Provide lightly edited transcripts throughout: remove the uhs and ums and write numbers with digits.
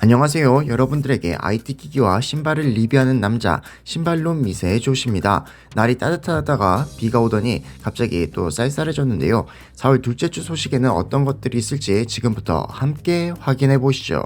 안녕하세요. 여러분들에게 IT 기기와 신발을 리뷰하는 남자 신발론 미세의 조씨입니다. 날이 따뜻하다가 비가 오더니 갑자기 또 쌀쌀해졌는데요. 4월 둘째 주 소식에는 어떤 것들이 있을지 지금부터 함께 확인해 보시죠.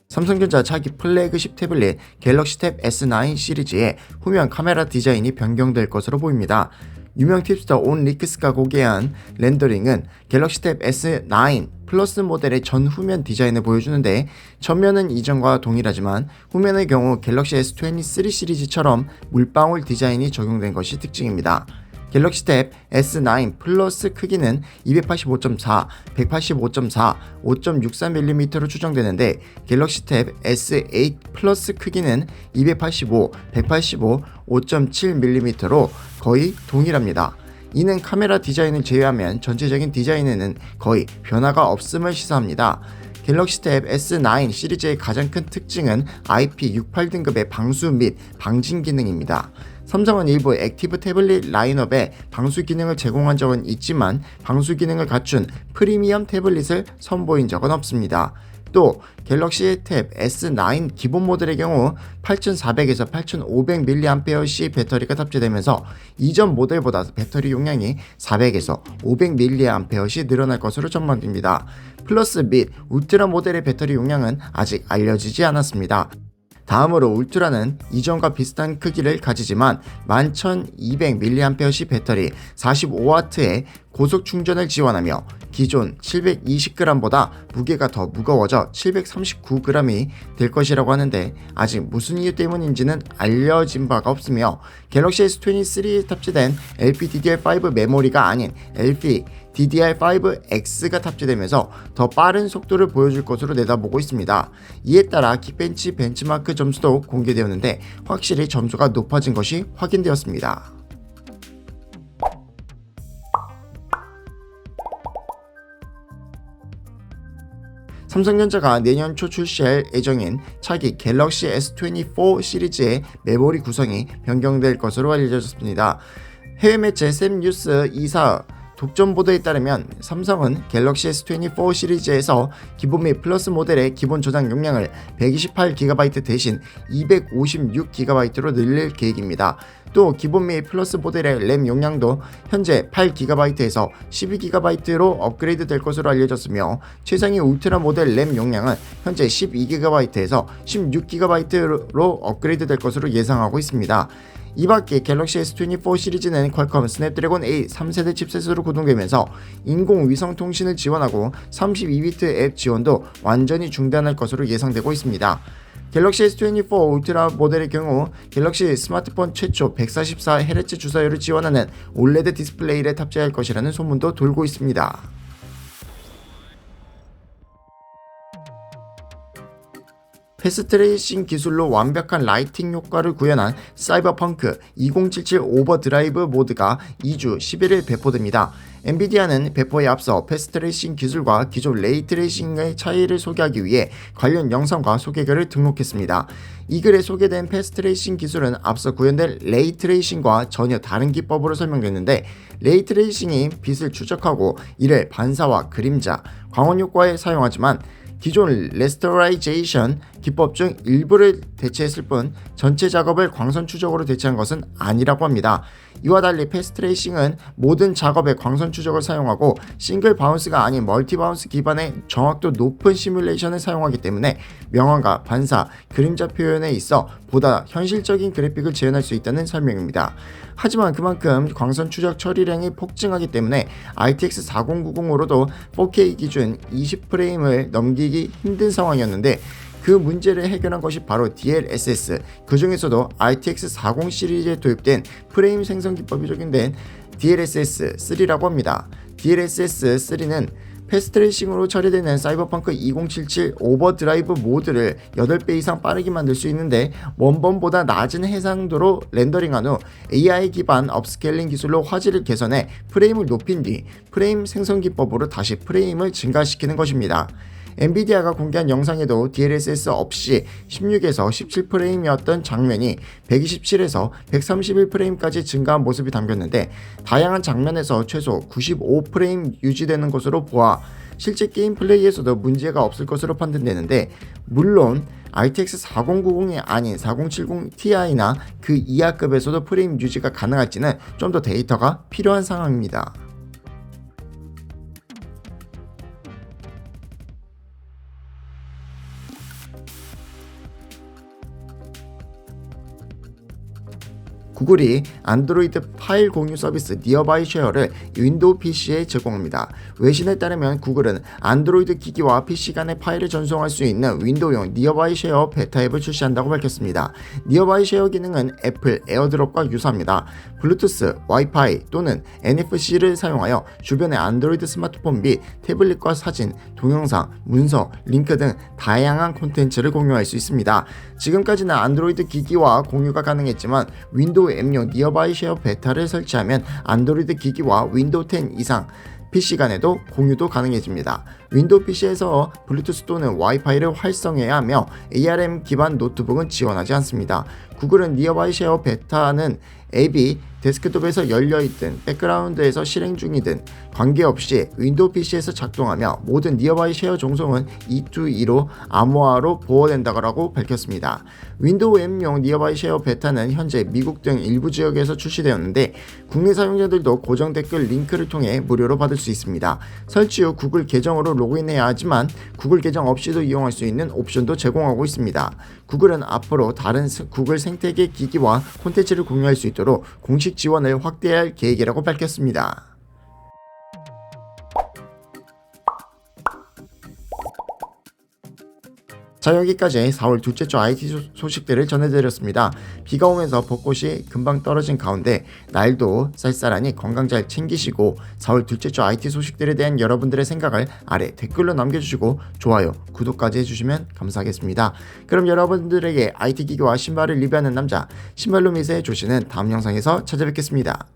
삼성전자 차기 플래그십 태블릿 갤럭시 탭 S9 시리즈의 후면 카메라 디자인이 변경될 것으로 보입니다. 유명 팁스터 온 리크스가 공개한 렌더링은 갤럭시 탭 S9 플러스 모델의 전 후면 디자인을 보여주는데, 전면은 이전과 동일하지만 후면의 경우 갤럭시 S23 시리즈처럼 물방울 디자인이 적용된 것이 특징입니다. 갤럭시 탭 S9 플러스 크기는 285.4, 185.4, 5.63mm로 추정되는데, 갤럭시 탭 S8 플러스 크기는 285, 185, 5.7mm로 거의 동일합니다. 이는 카메라 디자인을 제외하면 전체적인 디자인에는 거의 변화가 없음을 시사합니다. 갤럭시 탭 S9 시리즈의 가장 큰 특징은 IP68 등급의 방수 및 방진 기능입니다. 삼성은 일부 액티브 태블릿 라인업에 방수 기능을 제공한 적은 있지만 방수 기능을 갖춘 프리미엄 태블릿을 선보인 적은 없습니다. 또 갤럭시 탭 S9 기본 모델의 경우 8400에서 8500mAh 배터리가 탑재되면서 이전 모델보다 배터리 용량이 400에서 500mAh씩 늘어날 것으로 전망됩니다. 플러스 및 울트라 모델의 배터리 용량은 아직 알려지지 않았습니다. 다음으로 울트라는 이전과 비슷한 크기를 가지지만 11200mAh 배터리 45W의 고속 충전을 지원하며 기존 720g보다 무게가 더 무거워져 739g이 될 것이라고 하는데, 아직 무슨 이유 때문인지는 알려진 바가 없으며 갤럭시 S23에 탑재된 LPDDR5 메모리가 아닌 LPDDR5X가 탑재되면서 더 빠른 속도를 보여줄 것으로 내다보고 있습니다. 이에 따라 킥벤치 벤치마크 점수도 공개되었는데 확실히 점수가 높아진 것이 확인되었습니다. 삼성전자가 내년 초 출시할 예정인 차기 갤럭시 S24 시리즈의 메모리 구성이 변경될 것으로 알려졌습니다. 해외 매체 샘뉴스 24 독점 보도에 따르면 삼성은 갤럭시 S24 시리즈에서 기본 및 플러스 모델의 기본 저장 용량을 128GB 대신 256GB로 늘릴 계획입니다. 또 기본 및 플러스 모델의 램 용량도 현재 8GB에서 12GB로 업그레이드 될 것으로 알려졌으며, 최상위 울트라 모델 램 용량은 현재 12GB에서 16GB로 업그레이드 될 것으로 예상하고 있습니다. 이밖에 갤럭시 S24 시리즈는 퀄컴 스냅드래곤 8 3세대 칩셋으로 구동되면서 인공위성 통신을 지원하고 32비트 앱 지원도 완전히 중단할 것으로 예상되고 있습니다. 갤럭시 S24 울트라 모델의 경우 갤럭시 스마트폰 최초 144Hz 주사율을 지원하는 OLED 디스플레이를 탑재할 것이라는 소문도 돌고 있습니다. 패스트트레이싱 기술로 완벽한 라이팅 효과를 구현한 사이버펑크 2077 오버드라이브 모드가 2주 11일 배포됩니다. 엔비디아는 배포에 앞서 패스트트레이싱 기술과 기존 레이트레이싱의 차이를 소개하기 위해 관련 영상과 소개글을 등록했습니다. 이 글에 소개된 패스트트레이싱 기술은 앞서 구현된 레이트레이싱과 전혀 다른 기법으로 설명됐는데, 레이트레이싱이 빛을 추적하고 이를 반사와 그림자, 광원 효과에 사용하지만 기존 레스터라이제이션 기법 중 일부를 대체했을 뿐 전체 작업을 광선 추적으로 대체한 것은 아니라고 합니다. 이와 달리 패스트트레이싱은 모든 작업에 광선 추적을 사용하고 싱글 바운스가 아닌 멀티 바운스 기반의 정확도 높은 시뮬레이션을 사용하기 때문에 명암과 반사, 그림자 표현에 있어 보다 현실적인 그래픽을 재현할 수 있다는 설명입니다. 하지만 그만큼 광선 추적 처리량이 폭증하기 때문에 RTX 4090으로도 4K 기준 20프레임을 넘기기 힘든 상황이었는데, 그 문제를 해결한 것이 바로 DLSS, 그 중에서도 RTX 40 시리즈에 도입된 프레임 생성 기법이 적용된 DLSS3라고 합니다. DLSS3는 패스트트레이싱으로 처리되는 사이버펑크 2077 오버드라이브 모드를 8배 이상 빠르게 만들 수 있는데, 원본보다 낮은 해상도로 렌더링한 후 AI 기반 업스케일링 기술로 화질을 개선해 프레임을 높인 뒤 프레임 생성 기법으로 다시 프레임을 증가시키는 것입니다. 엔비디아가 공개한 영상에도 DLSS 없이 16에서 17프레임이었던 장면이 127에서 131프레임까지 증가한 모습이 담겼는데, 다양한 장면에서 최소 95프레임 유지되는 것으로 보아 실제 게임 플레이에서도 문제가 없을 것으로 판단되는데, 물론 RTX 4090이 아닌 4070 Ti나 그 이하급에서도 프레임 유지가 가능할지는 좀 더 데이터가 필요한 상황입니다. 구글이 안드로이드 파일 공유 서비스 니어바이 쉐어를 윈도우 PC에 제공합니다. 외신에 따르면 구글은 안드로이드 기기와 PC 간의 파일을 전송할 수 있는 윈도우용 니어바이 쉐어 베타 앱을 출시한다고 밝혔습니다. 니어바이 쉐어 기능은 애플 에어드롭과 유사합니다. 블루투스, 와이파이 또는 NFC를 사용하여 주변의 안드로이드 스마트폰 및 태블릿과 사진, 동영상, 문서, 링크 등 다양한 콘텐츠를 공유할 수 있습니다. 지금까지는 안드로이드 기기와 공유가 가능했지만 윈도우 앱용 니어바이 쉐어 베타를 설치하면 안드로이드 기기와 윈도우 10 이상 PC 간에도 공유도 가능해집니다. 윈도우 PC에서 블루투스 또는 와이파이를 활성해야 하며 ARM 기반 노트북은 지원하지 않습니다. 구글은 니어바이 쉐어 베타는 앱이 데스크톱에서 열려있든 백그라운드에서 실행 중이든 관계없이 윈도우 PC에서 작동하며 모든 니어바이 쉐어 종송은 2to2로 암호화로 보호된다고 밝혔습니다. 윈도우 앱용 니어바이 쉐어 베타는 현재 미국 등 일부 지역에서 출시되었는데, 국내 사용자들도 고정 댓글 링크를 통해 무료로 받을 수 있습니다. 설치 후 구글 계정으로 로그인해야 하지만 구글 계정 없이도 이용할 수 있는 옵션도 제공하고 있습니다. 구글은 앞으로 다른 구글 생태계 기기와 콘텐츠를 공유할 수 있도록 공식 지원을 확대할 계획이라고 밝혔습니다. 자, 여기까지 4월 둘째 주 IT 소식들을 전해드렸습니다. 비가 오면서 벚꽃이 금방 떨어진 가운데 날도 쌀쌀하니 건강 잘 챙기시고, 4월 둘째 주 IT 소식들에 대한 여러분들의 생각을 아래 댓글로 남겨주시고 좋아요, 구독까지 해주시면 감사하겠습니다. 그럼 여러분들에게 IT 기기와 신발을 리뷰하는 남자 신발로 미세 조씨는 다음 영상에서 찾아뵙겠습니다.